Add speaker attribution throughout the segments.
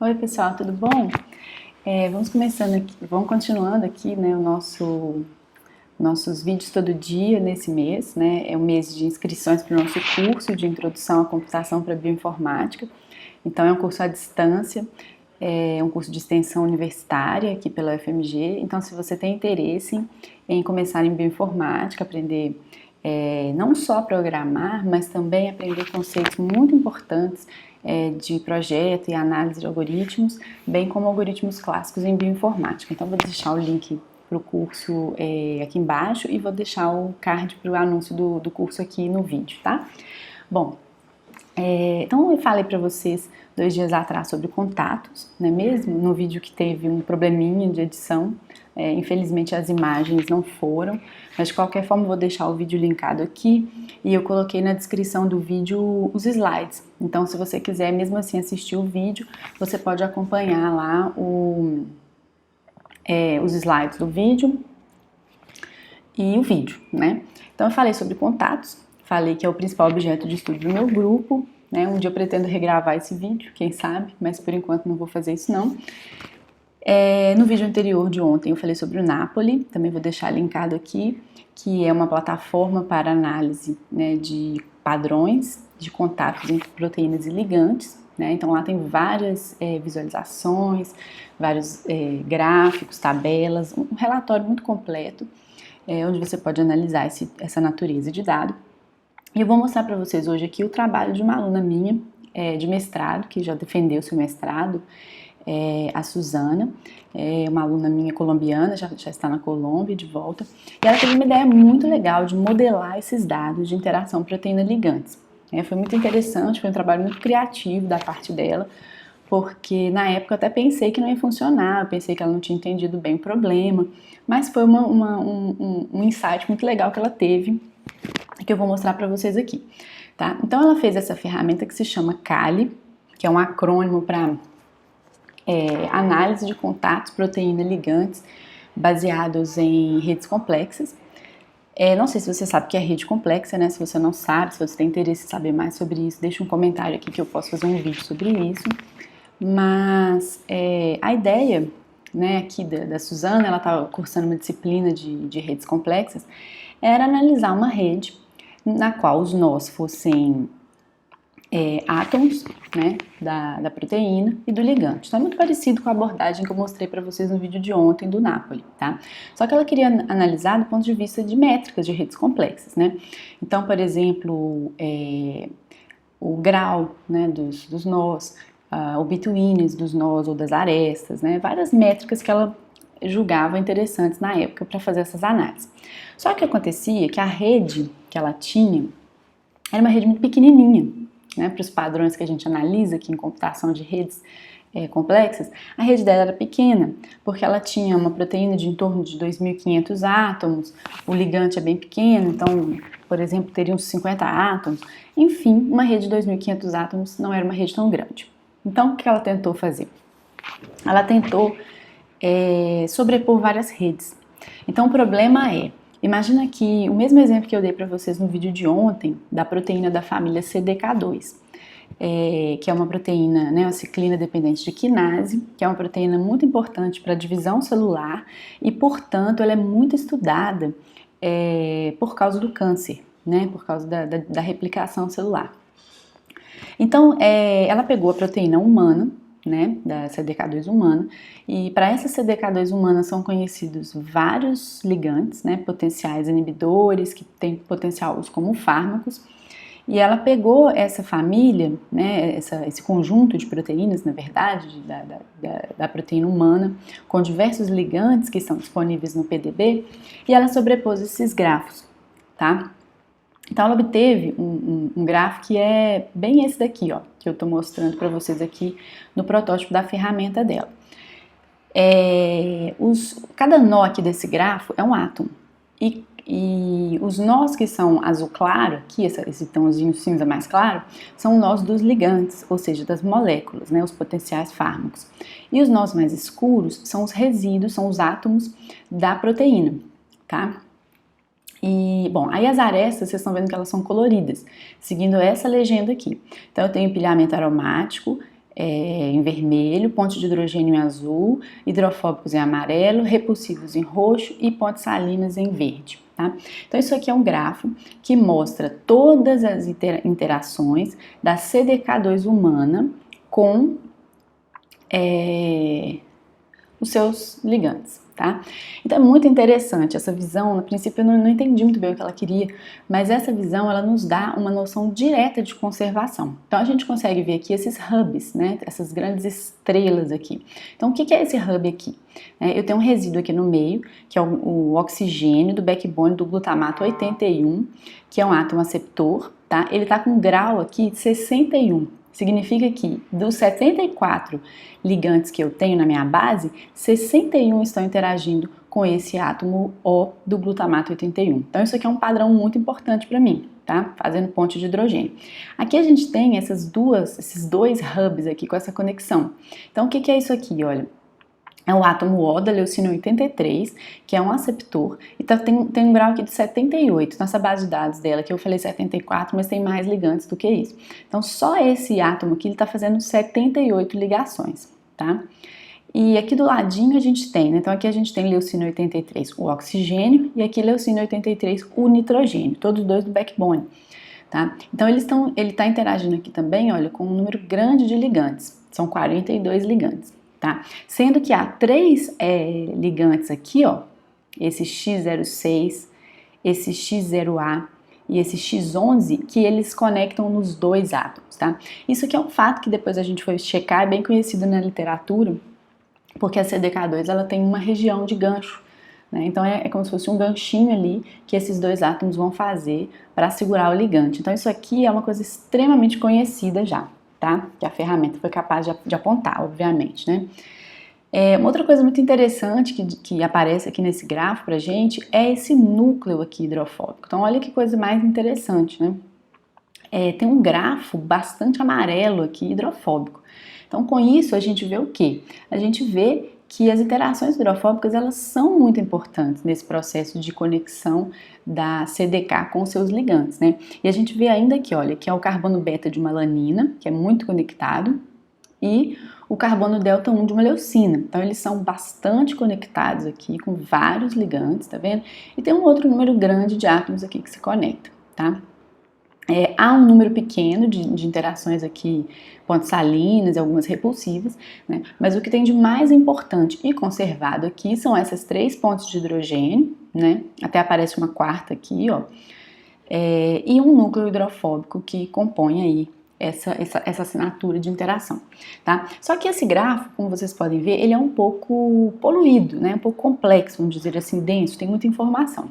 Speaker 1: Oi pessoal, tudo bom? Vamos continuando aqui, né, nossos vídeos todo dia nesse mês, né? É o mês de inscrições para o nosso curso de Introdução à Computação para Bioinformática. Então é um curso à distância, é um curso de extensão universitária aqui pela UFMG. Então, se você tem interesse em começar em bioinformática, aprender não só programar, mas também aprender conceitos muito importantes de projeto e análise de algoritmos, bem como algoritmos clássicos em bioinformática. Então, vou deixar o link para o curso aqui embaixo e vou deixar o card para o anúncio do curso aqui no vídeo, tá? Bom, então eu falei para vocês 2 dias atrás sobre contatos, não é mesmo? No vídeo que teve um probleminha de edição, infelizmente as imagens não foram, mas de qualquer forma eu vou deixar o vídeo linkado aqui e eu coloquei na descrição do vídeo os slides. Então se você quiser mesmo assim assistir o vídeo, você pode acompanhar lá os slides do vídeo e o vídeo, né? Então eu falei sobre contatos, falei que é o principal objeto de estudo do meu grupo, né? Um dia eu pretendo regravar esse vídeo, quem sabe, mas por enquanto não vou fazer isso não. No vídeo anterior de ontem eu falei sobre o Napoli, também vou deixar linkado aqui, que é uma plataforma para análise, né, de padrões de contatos entre proteínas e ligantes, né? Então lá tem várias visualizações, vários gráficos, tabelas, um relatório muito completo, onde você pode analisar essa natureza de dado. E eu vou mostrar para vocês hoje aqui o trabalho de uma aluna minha de mestrado, que já defendeu seu mestrado, a Suzana, uma aluna minha colombiana, já está na Colômbia de volta, e ela teve uma ideia muito legal de modelar esses dados de interação proteína-ligantes. Foi muito interessante, foi um trabalho muito criativo da parte dela, porque na época eu até pensei que não ia funcionar, eu pensei que ela não tinha entendido bem o problema, mas foi um insight muito legal que ela teve, que eu vou mostrar para vocês aqui, tá? Então ela fez essa ferramenta que se chama CALI, que é um acrônimo para análise de contatos proteína-ligantes baseados em redes complexas. Não sei se você sabe o que é rede complexa, né? Se você não sabe, se você tem interesse em saber mais sobre isso, deixa um comentário aqui que eu posso fazer um vídeo sobre isso. Mas a ideia, né, aqui da Suzana, ela estava cursando uma disciplina de redes complexas, era analisar uma rede na qual os nós fossem átomos, né, da proteína e do ligante. Então é muito parecido com a abordagem que eu mostrei para vocês no vídeo de ontem do Napoli, tá? Só que ela queria analisar do ponto de vista de métricas de redes complexas, né? Então, por exemplo, o grau, né, dos nós, o betweenness dos nós ou das arestas, né? Várias métricas que ela julgava interessantes na época para fazer essas análises. Só que acontecia que a rede que ela tinha era uma rede muito pequenininha, né, para os padrões que a gente analisa aqui em computação de redes complexas. A rede dela era pequena, porque ela tinha uma proteína de em torno de 2.500 átomos, o ligante é bem pequeno, então, por exemplo, teria uns 50 átomos. Enfim, uma rede de 2.500 átomos não era uma rede tão grande. Então, o que ela tentou fazer? Ela tentou sobrepor várias redes. Então, o problema imagina que o mesmo exemplo que eu dei para vocês no vídeo de ontem, da proteína da família CDK2, que é uma proteína, né, uma ciclina dependente de quinase, que é uma proteína muito importante para a divisão celular e, portanto, ela é muito estudada por causa do câncer, né, por causa da replicação celular. Então, ela pegou a proteína humana, né, da CDK2 humana, e para essa CDK2 humana são conhecidos vários ligantes, né, potenciais inibidores, que têm potencial uso como fármacos, e ela pegou essa família, né, esse conjunto de proteínas, na verdade, da proteína humana, com diversos ligantes que são disponíveis no PDB, e ela sobrepôs esses grafos, tá? Então ela obteve um grafo que é bem esse daqui, ó, que eu estou mostrando para vocês aqui no protótipo da ferramenta dela. Cada nó aqui desse grafo é um átomo, e os nós que são azul claro, aqui esse tãozinho cinza mais claro, são nós dos ligantes, ou seja, das moléculas, né, os potenciais fármacos. E os nós mais escuros são os resíduos, são os átomos da proteína, tá? E, bom, aí as arestas, vocês estão vendo que elas são coloridas, seguindo essa legenda aqui. Então, eu tenho empilhamento aromático, em vermelho, pontos de hidrogênio em azul, hidrofóbicos em amarelo, repulsivos em roxo e pontes salinas em verde. Tá? Então isso aqui é um grafo que mostra todas as interações da CDK2 humana com os seus ligantes. Tá? Então é muito interessante essa visão. No princípio eu não entendi muito bem o que ela queria, mas essa visão ela nos dá uma noção direta de conservação. Então a gente consegue ver aqui esses hubs, né? Essas grandes estrelas aqui. Então o que é esse hub aqui? Eu tenho um resíduo aqui no meio, que é o oxigênio do backbone do glutamato 81, que é um átomo aceptor. Tá? Ele está com um grau aqui de 61. Significa que dos 74 ligantes que eu tenho na minha base, 61 estão interagindo com esse átomo O do glutamato 81. Então isso aqui é um padrão muito importante para mim, tá? Fazendo ponte de hidrogênio. Aqui a gente tem esses dois hubs aqui com essa conexão. Então o que é isso aqui? Olha, é o átomo O da leucina 83, que é um aceptor, e tem um grau aqui de 78, nessa base de dados dela, que eu falei 74, mas tem mais ligantes do que isso. Então, só esse átomo aqui está fazendo 78 ligações, tá? E aqui do ladinho a gente tem, né? Então aqui a gente tem leucina 83, o oxigênio, e aqui leucina 83, o nitrogênio, todos dois do backbone, tá? Então ele está interagindo aqui também, olha, com um número grande de ligantes, são 42 ligantes. Tá? Sendo que há 3 ligantes aqui, ó, esse X06, esse X0A e esse X11, que eles conectam nos 2 átomos, tá? Isso aqui é um fato que depois a gente foi checar, é bem conhecido na literatura, porque a CDK2 ela tem uma região de gancho, né? Então é como se fosse um ganchinho ali que esses 2 átomos vão fazer para segurar o ligante. Então isso aqui é uma coisa extremamente conhecida já. Tá? Que a ferramenta foi capaz de apontar, obviamente, né? Uma outra coisa muito interessante que aparece aqui nesse gráfico pra gente é esse núcleo aqui hidrofóbico. Então, olha que coisa mais interessante, né? Tem um grafo bastante amarelo aqui, hidrofóbico. Então, com isso, a gente vê o quê? A gente vê que as interações hidrofóbicas elas são muito importantes nesse processo de conexão da CDK com seus ligantes, né? E a gente vê ainda aqui, olha, que é o carbono beta de uma alanina, que é muito conectado, e o carbono delta 1 de uma leucina. Então eles são bastante conectados aqui com vários ligantes, tá vendo? E tem um outro número grande de átomos aqui que se conectam, tá? Há um número pequeno de interações aqui, pontes salinas e algumas repulsivas, né? Mas o que tem de mais importante e conservado aqui são essas 3 pontes de hidrogênio, né? Até aparece uma quarta aqui, ó, e um núcleo hidrofóbico que compõe aí essa assinatura de interação, tá? Só que esse gráfico, como vocês podem ver, ele é um pouco poluído, né? Um pouco complexo, vamos dizer assim, denso, tem muita informação.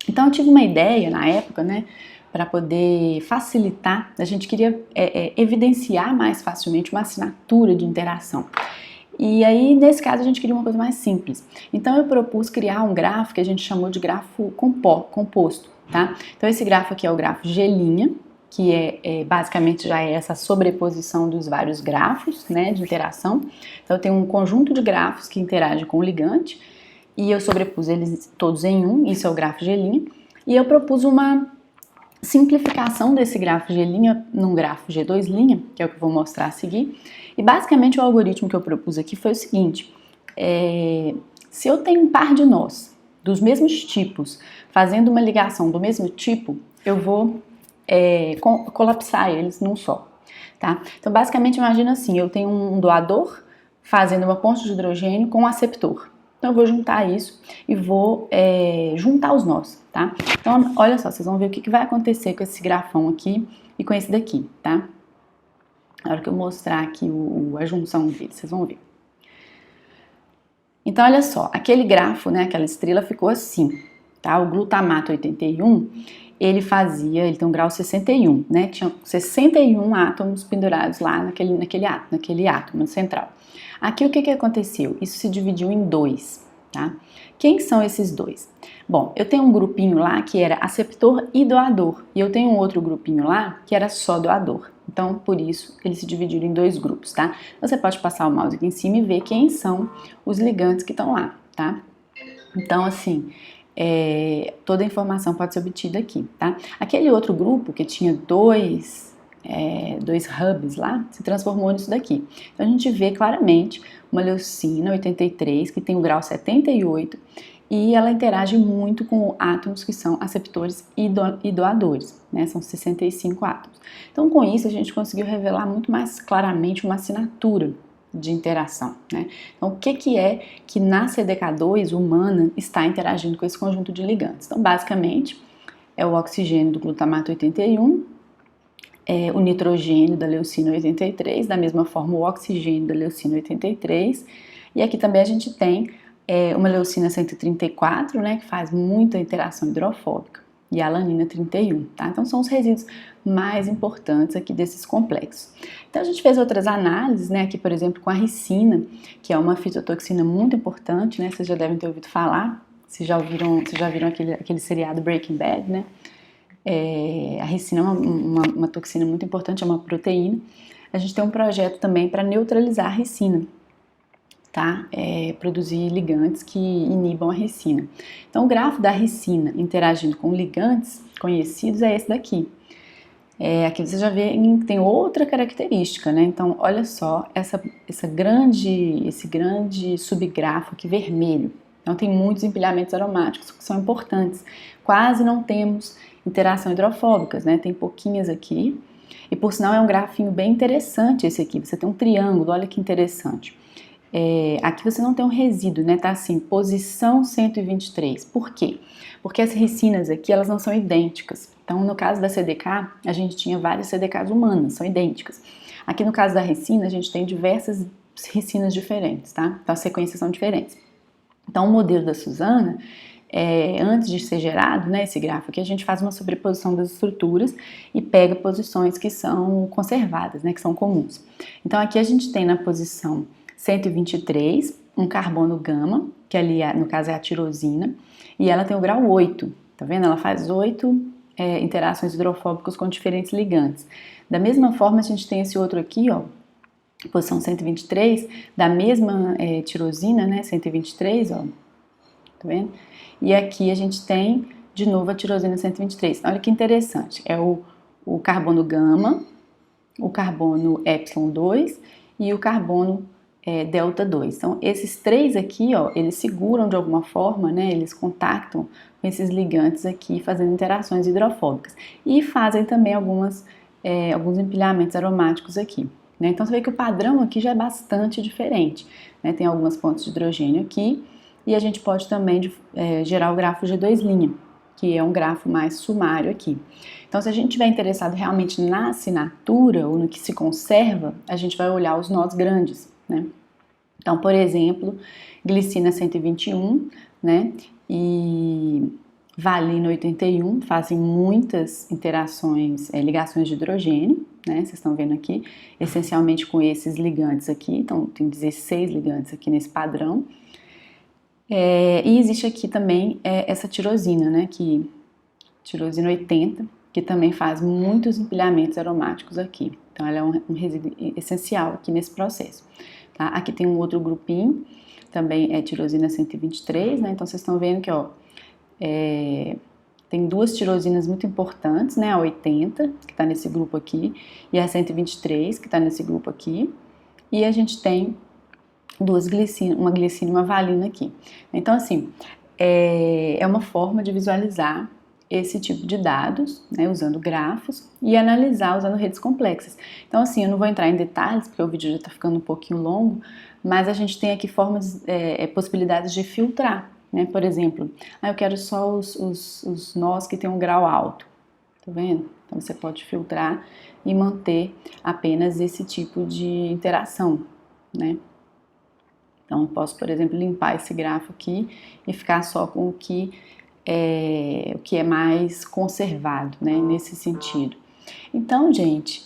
Speaker 1: Então eu tive uma ideia na época, né? Para poder facilitar, a gente queria evidenciar mais facilmente uma assinatura de interação. E aí, nesse caso, a gente queria uma coisa mais simples. Então, eu propus criar um grafo que a gente chamou de grafo composto, tá? Então, esse grafo aqui é o grafo G', que basicamente já é essa sobreposição dos vários grafos, né, de interação. Então, eu tenho um conjunto de grafos que interagem com o ligante e eu sobrepus eles todos em um, isso é o grafo G', e eu propus uma simplificação desse grafo G' num grafo G2', que é o que eu vou mostrar a seguir. E basicamente o algoritmo que eu propus aqui foi o seguinte: se eu tenho um par de nós dos mesmos tipos fazendo uma ligação do mesmo tipo, eu vou colapsar eles num só, tá? Então basicamente imagina assim, eu tenho um doador fazendo uma ponte de hidrogênio com um aceptor. Então eu vou juntar isso e vou juntar os nós, tá? Então olha só, vocês vão ver o que vai acontecer com esse grafão aqui e com esse daqui, tá? Na hora que eu mostrar aqui a junção deles, vocês vão ver. Então olha só, aquele grafo, né, aquela estrela ficou assim, tá? O glutamato 81, ele tem um grau 61, né? Tinha 61 átomos pendurados lá naquele átomo central. Aqui o que aconteceu? Isso se dividiu em 2, tá? Quem são esses 2? Bom, eu tenho um grupinho lá que era aceptor e doador, e eu tenho um outro grupinho lá que era só doador. Então, por isso, eles se dividiram em 2 grupos, tá? Você pode passar o mouse aqui em cima e ver quem são os ligantes que estão lá, tá? Então, assim, toda a informação pode ser obtida aqui, tá? Aquele outro grupo que tinha 2 dois hubs lá, se transformou nisso daqui. Então a gente vê claramente uma leucina 83, que tem o grau 78, e ela interage muito com átomos que são aceptores e doadores, né? São 65 átomos. Então com isso a gente conseguiu revelar muito mais claramente uma assinatura de interação, né? Então o que é que na CDK2 humana está interagindo com esse conjunto de ligantes? Então basicamente é o oxigênio do glutamato 81, o nitrogênio da leucina 83, da mesma forma o oxigênio da leucina 83, e aqui também a gente tem uma leucina 134, né, que faz muita interação hidrofóbica, e a alanina 31, tá? Então são os resíduos mais importantes aqui desses complexos. Então a gente fez outras análises, né, aqui por exemplo com a ricina, que é uma fitotoxina muito importante, né, vocês já devem ter ouvido falar, vocês já viram aquele seriado Breaking Bad, né? A ricina é uma toxina muito importante, é uma proteína. A gente tem um projeto também para neutralizar a ricina, tá? Produzir ligantes que inibam a ricina. Então, o grafo da ricina interagindo com ligantes conhecidos é esse daqui. Aqui você já vê que tem outra característica, né? Então, olha só esse grande subgrafo aqui vermelho. Então, tem muitos empilhamentos aromáticos que são importantes. Quase não temos interação hidrofóbicas, né? Tem pouquinhas aqui. E, por sinal, é um grafinho bem interessante esse aqui. Você tem um triângulo, olha que interessante. Aqui você não tem um resíduo, né? Tá assim, posição 123. Por quê? Porque as ricinas aqui, elas não são idênticas. Então, no caso da CDK, a gente tinha várias CDKs humanas, são idênticas. Aqui no caso da ricina, a gente tem diversas ricinas diferentes, tá? Então, as sequências são diferentes. Então, o modelo da Suzana, antes de ser gerado, né, esse grafo aqui, a gente faz uma sobreposição das estruturas e pega posições que são conservadas, né, que são comuns. Então, aqui a gente tem na posição 123 um carbono gama, que ali, no caso, é a tirosina, e ela tem o grau 8, tá vendo? Ela faz 8 interações hidrofóbicas com diferentes ligantes. Da mesma forma, a gente tem esse outro aqui, ó, posição 123, da mesma tirosina, né, 123, ó, tá vendo? E aqui a gente tem, de novo, a tirosina 123. Olha que interessante, é o carbono gama, o carbono epsilon 2 e o carbono delta 2. Então, esses três aqui, ó, eles seguram de alguma forma, né, eles contactam com esses ligantes aqui, fazendo interações hidrofóbicas. E fazem também alguns empilhamentos aromáticos aqui. Né? Então, você vê que o padrão aqui já é bastante diferente. Né? Tem algumas pontes de hidrogênio aqui, e a gente pode também gerar o grafo G2', que é um grafo mais sumário aqui. Então, se a gente estiver interessado realmente na assinatura ou no que se conserva, a gente vai olhar os nós grandes, né? Então, por exemplo, glicina 121, né, e valina 81 fazem muitas interações, ligações de hidrogênio, né, vocês estão vendo aqui, essencialmente com esses ligantes aqui, então tem 16 ligantes aqui nesse padrão. E existe aqui também essa tirosina, né, tirosina 80, que também faz muitos empilhamentos aromáticos aqui. Então, ela é um resíduo essencial aqui nesse processo. Tá? Aqui tem um outro grupinho, também é tirosina 123, né? Então, vocês estão vendo que, ó, tem duas tirosinas muito importantes, né? A 80, que está nesse grupo aqui, e a 123, que está nesse grupo aqui. E a gente tem duas glicinas, uma glicina e uma valina aqui. Então, assim, é uma forma de visualizar esse tipo de dados, né, usando grafos, e analisar usando redes complexas. Então, assim, eu não vou entrar em detalhes, porque o vídeo já está ficando um pouquinho longo, mas a gente tem aqui formas, possibilidades de filtrar, né? Por exemplo, eu quero só os nós que têm um grau alto, tá vendo? Então, você pode filtrar e manter apenas esse tipo de interação, né? Então, eu posso, por exemplo, limpar esse grafo aqui e ficar só com o que é mais conservado, né, nesse sentido. Então, gente,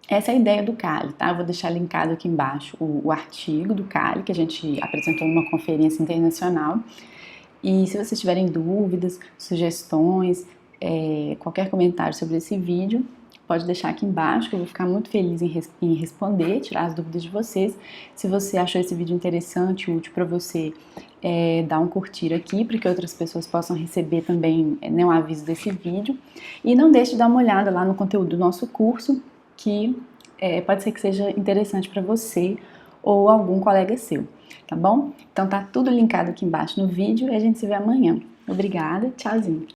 Speaker 1: essa é a ideia do Kali, tá? Eu vou deixar linkado aqui embaixo o artigo do Kali, que a gente apresentou numa conferência internacional. E se vocês tiverem dúvidas, sugestões, qualquer comentário sobre esse vídeo, pode deixar aqui embaixo, que eu vou ficar muito feliz em responder, tirar as dúvidas de vocês. Se você achou esse vídeo interessante, útil para você, dá um curtir aqui, para que outras pessoas possam receber também um aviso desse vídeo. E não deixe de dar uma olhada lá no conteúdo do nosso curso, que pode ser que seja interessante para você ou algum colega seu, tá bom? Então tá tudo linkado aqui embaixo no vídeo e a gente se vê amanhã. Obrigada, tchauzinho!